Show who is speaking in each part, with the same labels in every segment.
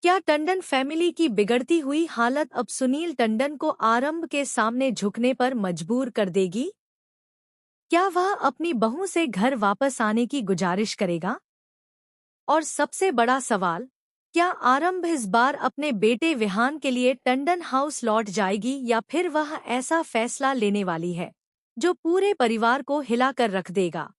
Speaker 1: क्या टंडन फैमिली की बिगड़ती हुई हालत अब सुनील टंडन को आरंभ के सामने झुकने पर मजबूर कर देगी? क्या वह अपनी बहू से घर वापस आने की गुजारिश करेगा? और सबसे बड़ा सवाल, क्या आरंभ इस बार अपने बेटे विहान के लिए टंडन हाउस लौट जाएगी या फिर वह ऐसा फैसला लेने वाली है जो पूरे परिवार को हिलाकर रख देगा?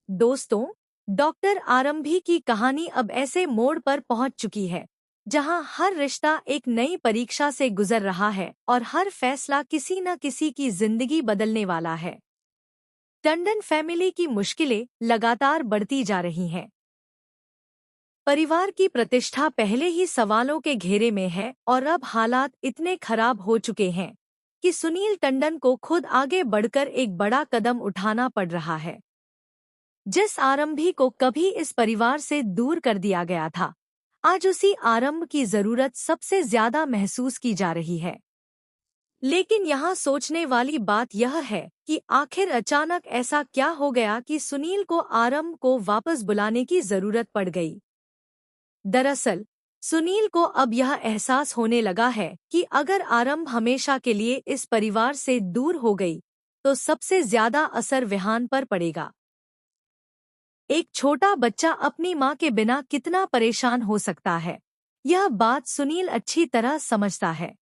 Speaker 1: दोस्तों, डॉक्टर आरंभी की कहानी अब ऐसे मोड़ पर पहुंच चुकी है जहां हर रिश्ता एक नई परीक्षा से गुजर रहा है और हर फैसला किसी न किसी की जिंदगी बदलने वाला है। टंडन फैमिली की मुश्किलें लगातार बढ़ती जा रही हैं। परिवार की प्रतिष्ठा पहले ही सवालों के घेरे में है और अब हालात इतने खराब हो चुके हैं कि सुनील टंडन को खुद आगे बढ़कर एक बड़ा कदम उठाना पड़ रहा है। जिस आरंभी को कभी इस परिवार से दूर कर दिया गया था, आज उसी आरंभ की जरूरत सबसे ज्यादा महसूस की जा रही है। लेकिन यहाँ सोचने वाली बात यह है कि आखिर अचानक ऐसा क्या हो गया कि सुनील को आरंभ को वापस बुलाने की जरूरत पड़ गई। दरअसल सुनील को अब यह एहसास होने लगा है कि अगर आरंभ हमेशा के लिए इस परिवार से दूर हो गई तो सबसे ज्यादा असर विहान पर पड़ेगा। एक छोटा बच्चा अपनी माँ के बिना कितना परेशान हो सकता है, यह बात सुनील अच्छी तरह समझता है।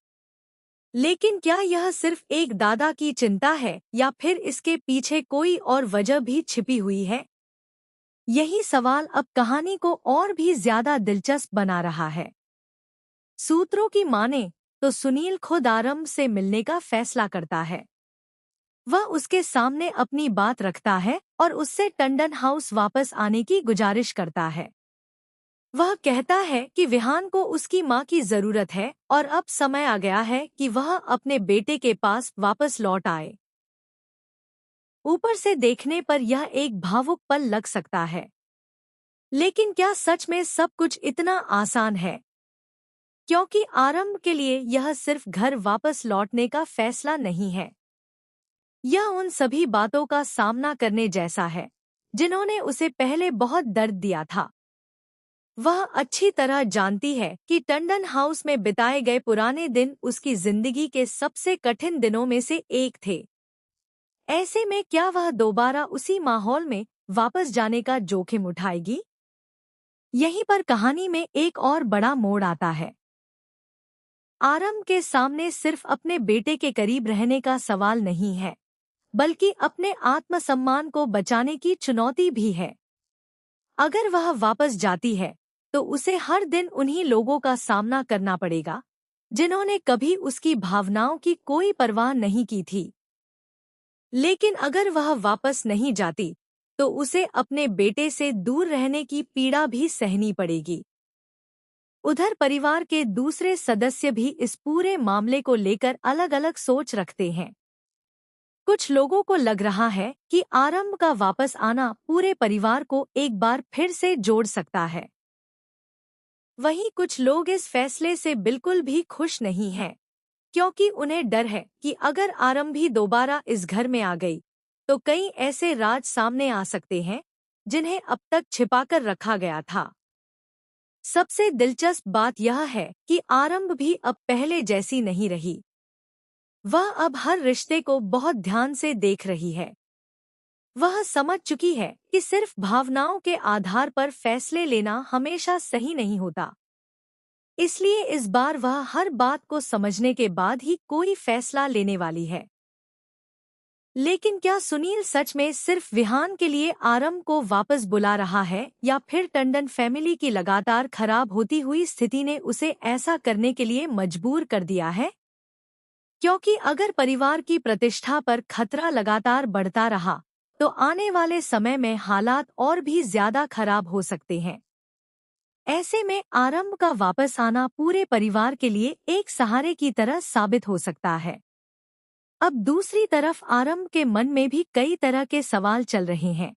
Speaker 1: लेकिन क्या यह सिर्फ एक दादा की चिंता है या फिर इसके पीछे कोई और वजह भी छिपी हुई है? यही सवाल अब कहानी को और भी ज्यादा दिलचस्प बना रहा है। सूत्रों की माने तो सुनील खुद आरंभ से मिलने का फैसला करता है। वह उसके सामने अपनी बात रखता है और उससे टंडन हाउस वापस आने की गुजारिश करता है। वह कहता है कि विहान को उसकी माँ की जरूरत है और अब समय आ गया है कि वह अपने बेटे के पास वापस लौट आए। ऊपर से देखने पर यह एक भावुक पल लग सकता है, लेकिन क्या सच में सब कुछ इतना आसान है? क्योंकि आरंभ के लिए यह सिर्फ घर वापस लौटने का फैसला नहीं है। यह उन सभी बातों का सामना करने जैसा है जिन्होंने उसे पहले बहुत दर्द दिया था। वह अच्छी तरह जानती है कि टंडन हाउस में बिताए गए पुराने दिन उसकी जिंदगी के सबसे कठिन दिनों में से एक थे। ऐसे में क्या वह दोबारा उसी माहौल में वापस जाने का जोखिम उठाएगी? यहीं पर कहानी में एक और बड़ा मोड़ आता है। आरंभ के सामने सिर्फ अपने बेटे के करीब रहने का सवाल नहीं है, बल्कि अपने आत्मसम्मान को बचाने की चुनौती भी है। अगर वह वापस जाती है तो उसे हर दिन उन्हीं लोगों का सामना करना पड़ेगा जिन्होंने कभी उसकी भावनाओं की कोई परवाह नहीं की थी। लेकिन अगर वह वापस नहीं जाती तो उसे अपने बेटे से दूर रहने की पीड़ा भी सहनी पड़ेगी। उधर परिवार के दूसरे सदस्य भी इस पूरे मामले को लेकर अलग-अलग सोच रखते हैं। कुछ लोगों को लग रहा है कि आरंभ का वापस आना पूरे परिवार को एक बार फिर से जोड़ सकता है। वहीं कुछ लोग इस फैसले से बिल्कुल भी खुश नहीं हैं, क्योंकि उन्हें डर है कि अगर आरंभी दोबारा इस घर में आ गई तो कई ऐसे राज सामने आ सकते हैं जिन्हें अब तक छिपाकर रखा गया था। सबसे दिलचस्प बात यह है कि आरंभ भी अब पहले जैसी नहीं रही। वह अब हर रिश्ते को बहुत ध्यान से देख रही है। वह समझ चुकी है कि सिर्फ भावनाओं के आधार पर फैसले लेना हमेशा सही नहीं होता। इसलिए इस बार वह हर बात को समझने के बाद ही कोई फैसला लेने वाली है। लेकिन क्या सुनील सच में सिर्फ विहान के लिए आरंभ को वापस बुला रहा है या फिर टंडन फैमिली की लगातार खराब होती हुई स्थिति ने उसे ऐसा करने के लिए मजबूर कर दिया है? क्योंकि अगर परिवार की प्रतिष्ठा पर खतरा लगातार बढ़ता रहा तो आने वाले समय में हालात और भी ज्यादा खराब हो सकते हैं। ऐसे में आरंभ का वापस आना पूरे परिवार के लिए एक सहारे की तरह साबित हो सकता है। अब दूसरी तरफ आरंभ के मन में भी कई तरह के सवाल चल रहे हैं।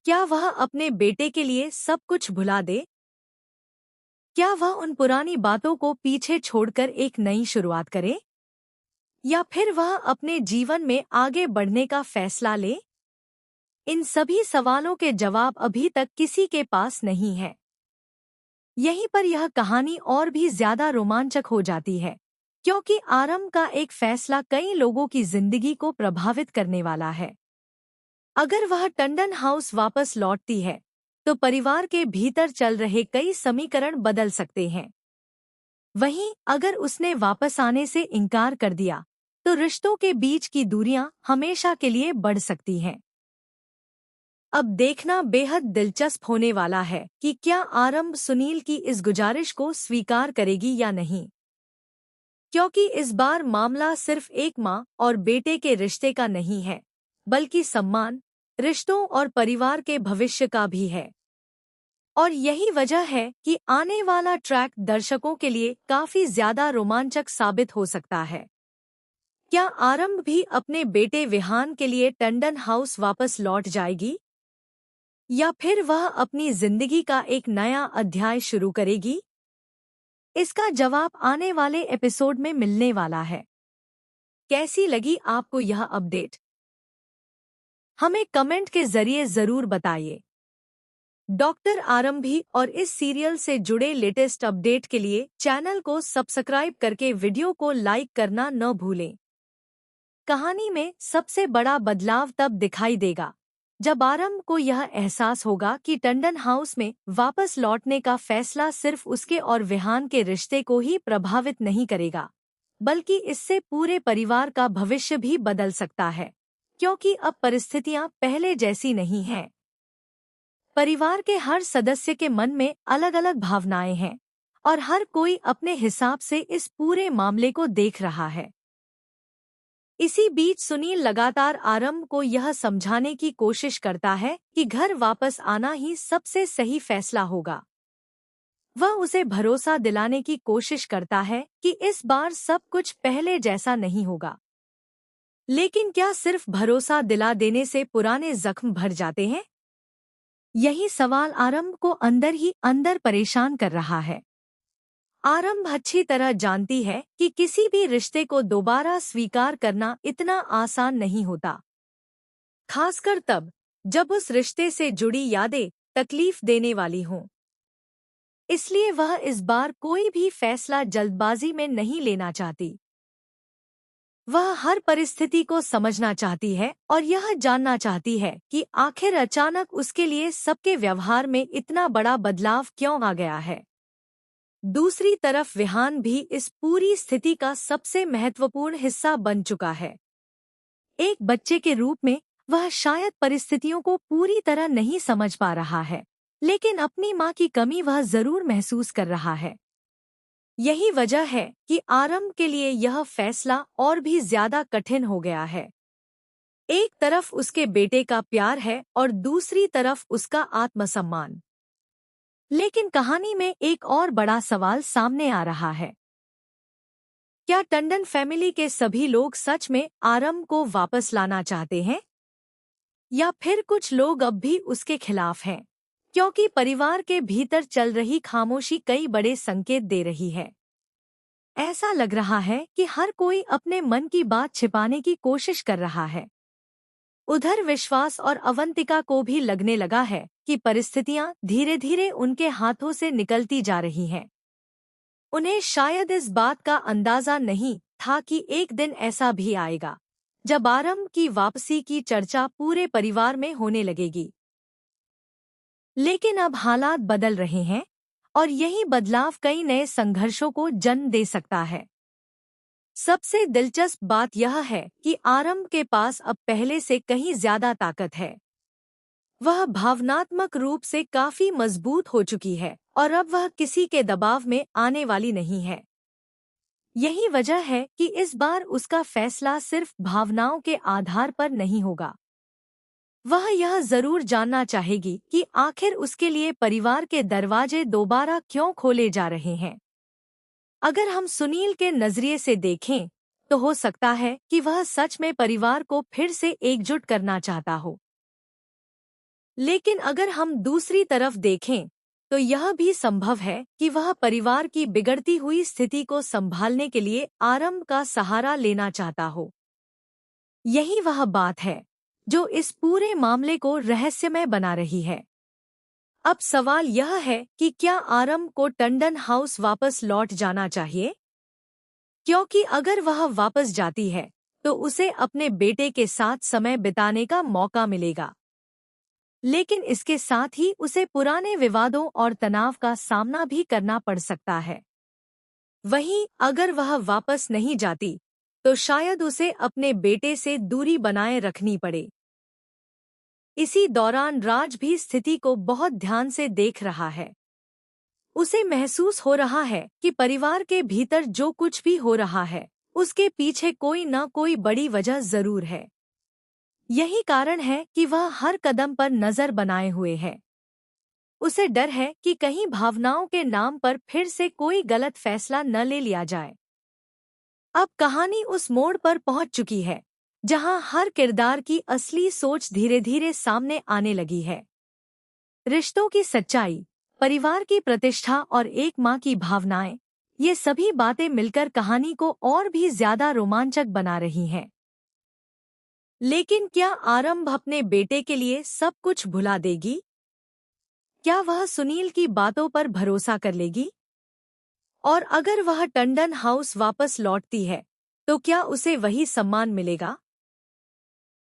Speaker 1: क्या वह अपने बेटे के लिए सब कुछ भुला दे? क्या वह उन पुरानी बातों को पीछे छोड़कर एक नई शुरुआत करे? या फिर वह अपने जीवन में आगे बढ़ने का फैसला ले? इन सभी सवालों के जवाब अभी तक किसी के पास नहीं है। यहीं पर यह कहानी और भी ज्यादा रोमांचक हो जाती है, क्योंकि आरंभ का एक फैसला कई लोगों की जिंदगी को प्रभावित करने वाला है। अगर वह टंडन हाउस वापस लौटती है, तो परिवार के भीतर चल रहे कई समीकरण बदल सकते हैं। वहीं अगर उसने वापस आने से इनकार कर दिया, तो रिश्तों के बीच की दूरियां हमेशा के लिए बढ़ सकती हैं। अब देखना बेहद दिलचस्प होने वाला है कि क्या आरंभ सुनील की इस गुजारिश को स्वीकार करेगी या नहीं, क्योंकि इस बार मामला सिर्फ एक माँ और बेटे के रिश्ते का नहीं है, बल्कि सम्मान, रिश्तों और परिवार के भविष्य का भी है। और यही वजह है कि आने वाला ट्रैक दर्शकों के लिए काफी ज्यादा रोमांचक साबित हो सकता है। क्या आरंभ भी अपने बेटे विहान के लिए टंडन हाउस वापस लौट जाएगी, या फिर वह अपनी जिंदगी का एक नया अध्याय शुरू करेगी? इसका जवाब आने वाले एपिसोड में मिलने वाला है। कैसी लगी आपको यह अपडेट? हमें कमेंट के जरिए जरूर बताइए। डॉक्टर आरंभी और इस सीरियल से जुड़े लेटेस्ट अपडेट के लिए चैनल को सब्सक्राइब करके वीडियो को लाइक करना न भूलें। कहानी में सबसे बड़ा बदलाव तब दिखाई देगा जब आरंभ को यह एहसास होगा कि टंडन हाउस में वापस लौटने का फैसला सिर्फ उसके और विहान के रिश्ते को ही प्रभावित नहीं करेगा, बल्कि इससे पूरे परिवार का भविष्य भी बदल सकता है, क्योंकि अब परिस्थितियां पहले जैसी नहीं हैं। परिवार के हर सदस्य के मन में अलग अलग भावनाएं हैं और हर कोई अपने हिसाब से इस पूरे मामले को देख रहा है। इसी बीच सुनील लगातार आरंभ को यह समझाने की कोशिश करता है कि घर वापस आना ही सबसे सही फैसला होगा। वह उसे भरोसा दिलाने की कोशिश करता है कि इस बार सब कुछ पहले जैसा नहीं होगा। लेकिन क्या सिर्फ भरोसा दिला देने से पुराने जख्म भर जाते हैं? यही सवाल आरंभ को अंदर ही अंदर परेशान कर रहा है। आरंभ अच्छी तरह जानती है कि किसी भी रिश्ते को दोबारा स्वीकार करना इतना आसान नहीं होता, खासकर तब जब उस रिश्ते से जुड़ी यादें तकलीफ देने वाली हों। इसलिए वह इस बार कोई भी फैसला जल्दबाजी में नहीं लेना चाहती। वह हर परिस्थिति को समझना चाहती है और यह जानना चाहती है कि आखिर अचानक उसके लिए सबके व्यवहार में इतना बड़ा बदलाव क्यों आ गया है। दूसरी तरफ विहान भी इस पूरी स्थिति का सबसे महत्वपूर्ण हिस्सा बन चुका है। एक बच्चे के रूप में वह शायद परिस्थितियों को पूरी तरह नहीं समझ पा रहा है, लेकिन अपनी माँ की कमी वह जरूर महसूस कर रहा है। यही वजह है कि आरंभ के लिए यह फैसला और भी ज्यादा कठिन हो गया है। एक तरफ उसके बेटे का प्यार है और दूसरी तरफ उसका आत्मसम्मान। लेकिन कहानी में एक और बड़ा सवाल सामने आ रहा है। क्या टंडन फैमिली के सभी लोग सच में आरंभ को वापस लाना चाहते हैं, या फिर कुछ लोग अब भी उसके खिलाफ हैं? क्योंकि परिवार के भीतर चल रही खामोशी कई बड़े संकेत दे रही है। ऐसा लग रहा है कि हर कोई अपने मन की बात छिपाने की कोशिश कर रहा है। उधर विश्वास और अवंतिका को भी लगने लगा है कि परिस्थितियां धीरे धीरे उनके हाथों से निकलती जा रही हैं। उन्हें शायद इस बात का अंदाजा नहीं था कि एक दिन ऐसा भी आएगा जब आरंभ की वापसी की चर्चा पूरे परिवार में होने लगेगी। लेकिन अब हालात बदल रहे हैं और यही बदलाव कई नए संघर्षों को जन्म दे सकता है। सबसे दिलचस्प बात यह है कि आरंभ के पास अब पहले से कहीं ज्यादा ताकत है। वह भावनात्मक रूप से काफी मजबूत हो चुकी है और अब वह किसी के दबाव में आने वाली नहीं है। यही वजह है कि इस बार उसका फैसला सिर्फ भावनाओं के आधार पर नहीं होगा। वह यह जरूर जानना चाहेगी कि आखिर उसके लिए परिवार के दरवाजे दोबारा क्यों खोले जा रहे हैं। अगर हम सुनील के नजरिए से देखें, तो हो सकता है कि वह सच में परिवार को फिर से एकजुट करना चाहता हो। लेकिन अगर हम दूसरी तरफ देखें, तो यह भी संभव है कि वह परिवार की बिगड़ती हुई स्थिति को संभालने के लिए आरंभ का सहारा लेना चाहता हो। यही वह बात है जो इस पूरे मामले को रहस्यमय बना रही है। अब सवाल यह है कि क्या आरंभ को टंडन हाउस वापस लौट जाना चाहिए? क्योंकि अगर वह वापस जाती है तो उसे अपने बेटे के साथ समय बिताने का मौका मिलेगा, लेकिन इसके साथ ही उसे पुराने विवादों और तनाव का सामना भी करना पड़ सकता है। वहीं अगर वह वापस नहीं जाती तो शायद उसे अपने बेटे से दूरी बनाए रखनी पड़े। इसी दौरान राज भी स्थिति को बहुत ध्यान से देख रहा है। उसे महसूस हो रहा है कि परिवार के भीतर जो कुछ भी हो रहा है उसके पीछे कोई न कोई बड़ी वजह जरूर है। यही कारण है कि वह हर कदम पर नजर बनाए हुए है। उसे डर है कि कहीं भावनाओं के नाम पर फिर से कोई गलत फैसला न ले लिया जाए। अब कहानी उस मोड़ पर पहुंच चुकी है जहां हर किरदार की असली सोच धीरे धीरे सामने आने लगी है। रिश्तों की सच्चाई, परिवार की प्रतिष्ठा और एक माँ की भावनाएं, ये सभी बातें मिलकर कहानी को और भी ज्यादा रोमांचक बना रही हैं। लेकिन क्या आरंभ अपने बेटे के लिए सब कुछ भुला देगी? क्या वह सुनील की बातों पर भरोसा कर लेगी? और अगर वह टंडन हाउस वापस लौटती है तो क्या उसे वही सम्मान मिलेगा?